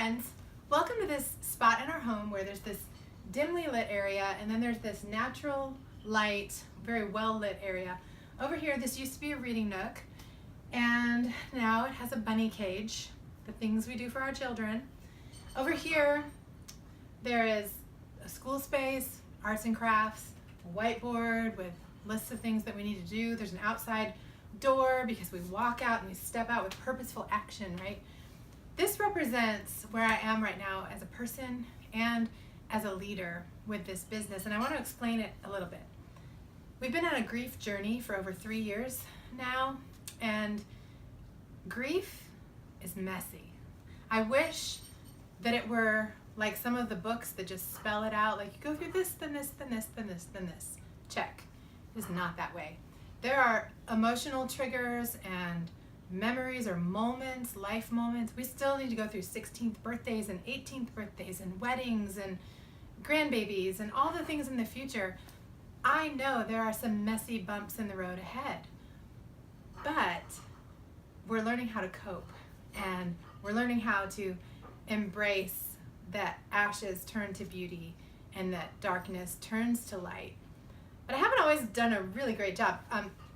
friends, welcome to this spot in our home where there's this dimly lit area and then there's this natural light, very well lit area. Over here, this used to be a reading nook and now it has a bunny cage, the things we do for our children. Over here, there is a school space, arts and crafts, a whiteboard with lists of things that we need to do. There's an outside door because we walk out and we step out with purposeful action, right? This represents where I am right now as a person and as a leader with this business, and I want to explain it a little bit. We've been on a grief journey for over 3 years now, and grief is messy. I wish that it were like some of the books that just spell it out, like you go through this, then this, then this, then this, then this. Check. It is not that way. There are emotional triggers and memories or moments, life moments. We still need to go through 16th birthdays and 18th birthdays and weddings and grandbabies and all the things in the future. I know there are some messy bumps in the road ahead, but we're learning how to cope and we're learning how to embrace that ashes turn to beauty and that darkness turns to light. But I haven't always done a really great job.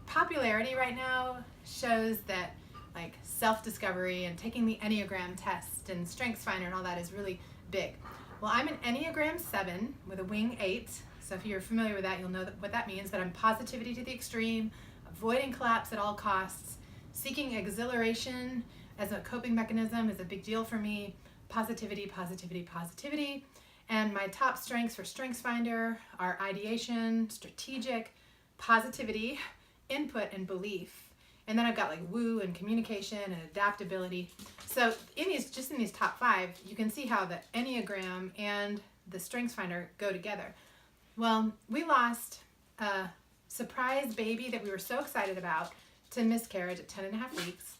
Popularity right now shows that like self-discovery and taking the Enneagram test and StrengthsFinder and all that is really big. Well, I'm an Enneagram 7 with a wing 8. So if you're familiar with that, you'll know what that means, that I'm positivity to the extreme, avoiding collapse at all costs, seeking exhilaration as a coping mechanism is a big deal for me. Positivity, positivity, positivity. And my top strengths for StrengthsFinder are ideation, strategic, positivity, input, and belief. And then I've got like whōle and communication and adaptability. So in these top 5, you can see how the Enneagram and the StrengthsFinder go together. Well, we lost a surprise baby that we were so excited about to miscarriage at 10.5 weeks.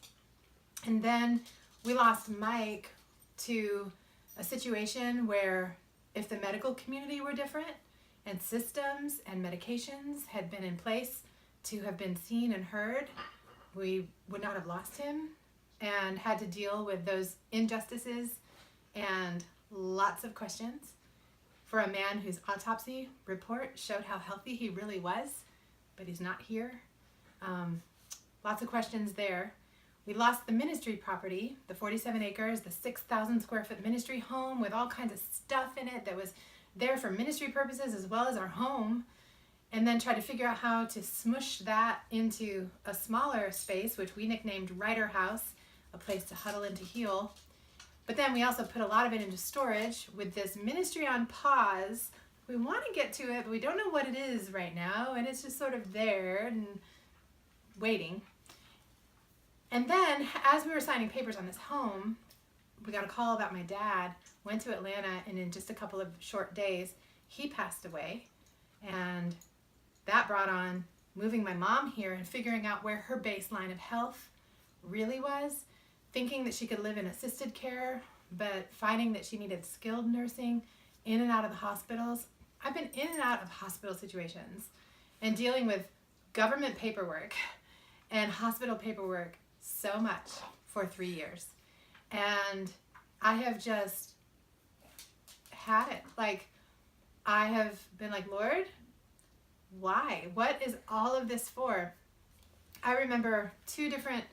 And then we lost Mike to a situation where if the medical community were different and systems and medications had been in place to have been seen and heard, we would not have lost him and had to deal with those injustices and lots of questions for a man whose autopsy report showed how healthy he really was, but he's not here. Lots of questions there. We lost the ministry property, the 47 acres, the 6,000 square foot ministry home with all kinds of stuff in it that was there for ministry purposes as well as our home, and then tried to figure out how to smush that into a smaller space, which we nicknamed Writer House, a place to huddle and to heal. But then we also put a lot of it into storage with this ministry on pause. We want to get to it, but we don't know what it is right now, and it's just sort of there and waiting. And then, as we were signing papers on this home, we got a call about my dad, went to Atlanta, and in just a couple of short days, he passed away. And that brought on moving my mom here and figuring out where her baseline of health really was, thinking that she could live in assisted care, but finding that she needed skilled nursing in and out of the hospitals. I've been in and out of hospital situations and dealing with government paperwork and hospital paperwork so much for 3 years. And I have just had it. Like, I have been like, Lord, why? What is all of this for? I remember 2 different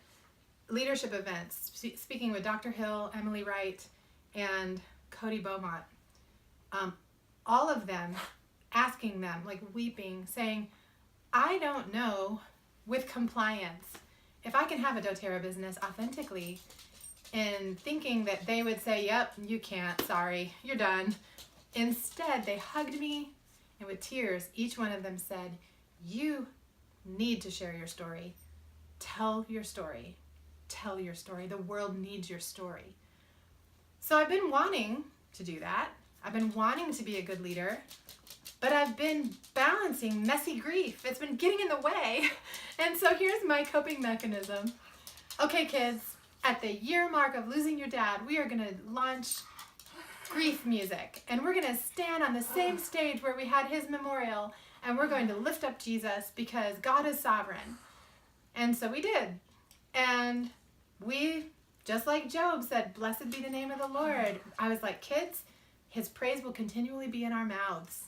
leadership events, speaking with Dr. Hill, Emily Wright, and Cody Beaumont. All of them asking them, like weeping, saying, I don't know with compliance if I can have a doTERRA business authentically, and thinking that they would say, yep, you can't, sorry, you're done. Instead, they hugged me, and with tears, each one of them said, you need to share your story. Tell your story. Tell your story. The world needs your story. So I've been wanting to do that. I've been wanting to be a good leader, but I've been balancing messy grief. It's been getting in the way. And so here's my coping mechanism. Okay, kids, at the year mark of losing your dad, we are going to launch grief music. And we're going to stand on the same stage where we had his memorial, and we're going to lift up Jesus because God is sovereign. And so we did. And we Just like Job said, blessed be the name of the Lord. I was like, kids, his praise will continually be in our mouths.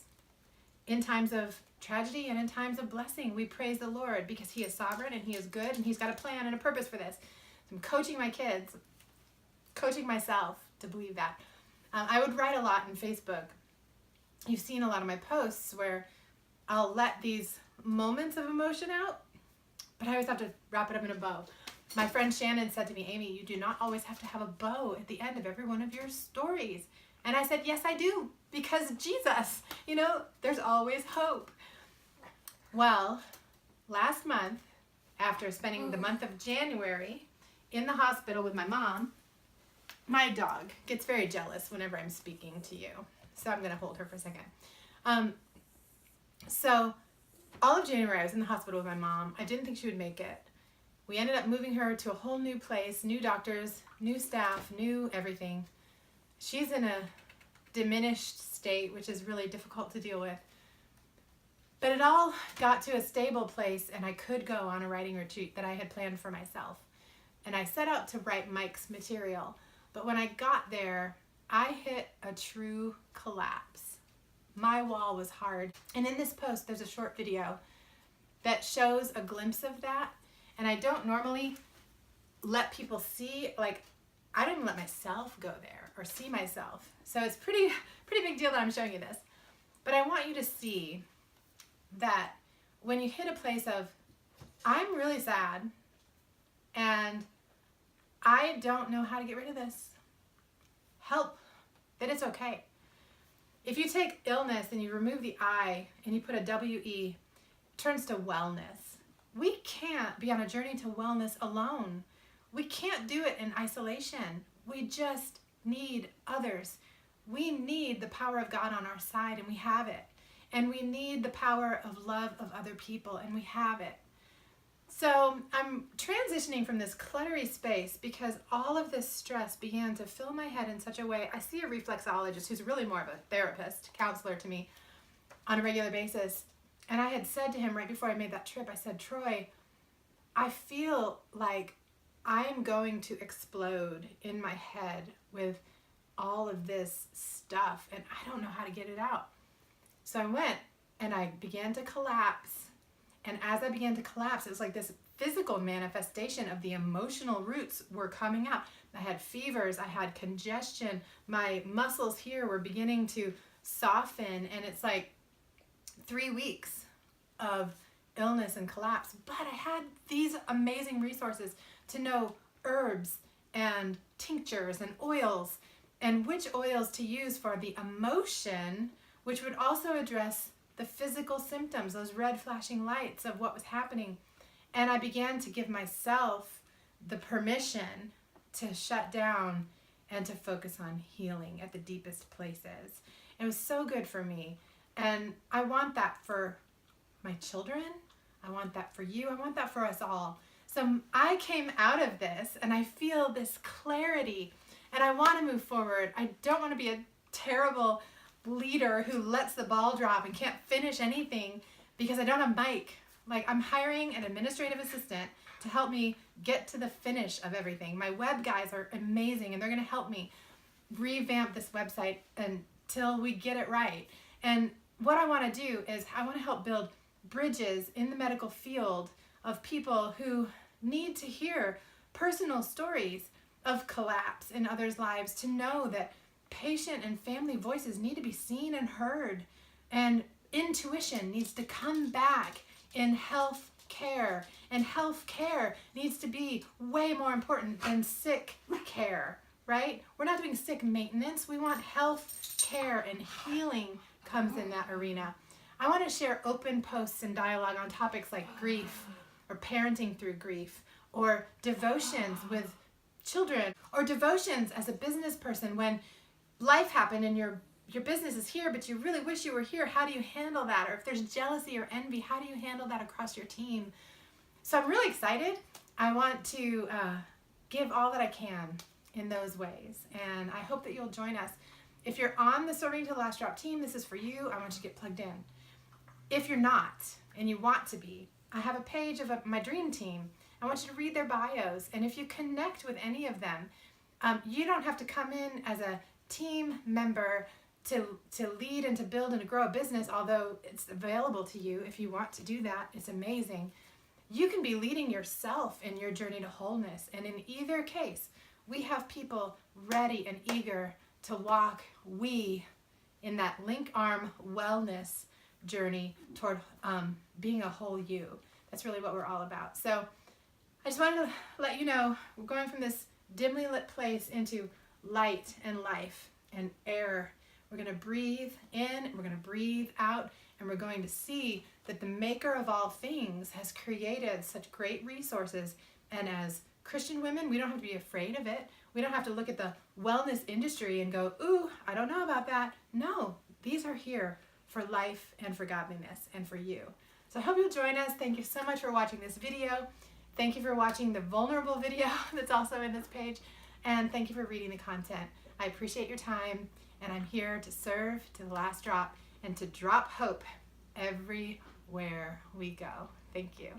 In times of tragedy and in times of blessing, we praise the Lord because he is sovereign and he is good and he's got a plan and a purpose for this. So I'm coaching my kids, coaching myself to believe that. I would write a lot in Facebook. You've seen a lot of my posts where I'll let these moments of emotion out, but I always have to wrap it up in a bow. My friend Shannon said to me, Amy, you do not always have to have a bow at the end of every one of your stories. And I said, yes, I do, because Jesus, there's always hope. Well, last month, after spending the month of January in the hospital with my mom, my dog gets very jealous whenever I'm speaking to you. So I'm going to hold her for a second. So all of January, I was in the hospital with my mom. I didn't think she would make it. We ended up moving her to a whole new place, new doctors, new staff, new everything. She's in a diminished state, which is really difficult to deal with. But it all got to a stable place, and I could go on a writing retreat that I had planned for myself. And I set out to write Mike's material. But when I got there, I hit a true collapse. My wall was hard. And in this post, there's a short video that shows a glimpse of that. And I don't normally let people see, I don't even let myself go there or see myself. So it's pretty big deal that I'm showing you this. But I want you to see that when you hit a place of, I'm really sad and I don't know how to get rid of this, help, that it's okay. If you take illness and you remove the I and you put a W-E, it turns to wellness. We can't be on a journey to wellness alone. We can't do it in isolation. We just need others. We need the power of God on our side, and we have it. And we need the power of love of other people, and we have it. So I'm transitioning from this cluttery space because all of this stress began to fill my head in such a way. I see a reflexologist who's really more of a therapist, counselor to me on a regular basis. And I had said to him right before I made that trip, I said, Troy, I feel like I'm going to explode in my head with all of this stuff, and I don't know how to get it out. So I went and I began to collapse. And as I began to collapse, it was like this physical manifestation of the emotional roots were coming out. I had fevers, I had congestion, my muscles here were beginning to soften, and it's like 3 weeks of illness and collapse. But I had these amazing resources to know herbs and tinctures and oils and which oils to use for the emotion, which would also address the physical symptoms, those red flashing lights of what was happening. And I began to give myself the permission to shut down and to focus on healing at the deepest places. It was so good for me. And I want that for my children. I want that for you. I want that for us all. So I came out of this and I feel this clarity and I want to move forward. I don't want to be a terrible leader who lets the ball drop and can't finish anything because I don't have Mike. I'm hiring an administrative assistant to help me get to the finish of everything. My web guys are amazing and they're going to help me revamp this website until we get it right. And what I want to do is I want to help build bridges in the medical field of people who need to hear personal stories of collapse in others' lives, to know that patient and family voices need to be seen and heard, and intuition needs to come back in health care, and health care needs to be way more important than sick care, right? We're not doing sick maintenance. We want health care, and healing comes in that arena. I want to share open posts and dialogue on topics like grief, or parenting through grief, or devotions with children, or devotions as a business person when life happened and your business is here, but you really wish you were here. How do you handle that? Or if there's jealousy or envy, how do you handle that across your team? So I'm really excited. I want to give all that I can in those ways. And I hope that you'll join us. If you're on the Serving to the Last Drop team, this is for you. I want you to get plugged in. If you're not and you want to be, I have a page of my dream team I want you to read their bios. And if you connect with any of them, you don't have to come in as a team member to lead and to build and to grow a business, although it's available to you if you want to do that. It's amazing. You can be leading yourself in your journey to wholeness. And in either case, we have people ready and eager to walk in that link arm wellness journey toward being a whole you. That's really what we're all about. So I just wanted to let you know, we're going from this dimly lit place into light and life and air. We're going to breathe in, we're going to breathe out, and we're going to see that the maker of all things has created such great resources. And as Christian women, we don't have to be afraid of it. We don't have to look at the wellness industry and go, ooh, I don't know about that. No, these are here for life and for godliness and for you. So I hope you'll join us. Thank you so much for watching this video. Thank you for watching the vulnerable video that's also in this page. And thank you for reading the content. I appreciate your time, and I'm here to serve to the last drop and to drop hope everywhere we go. Thank you.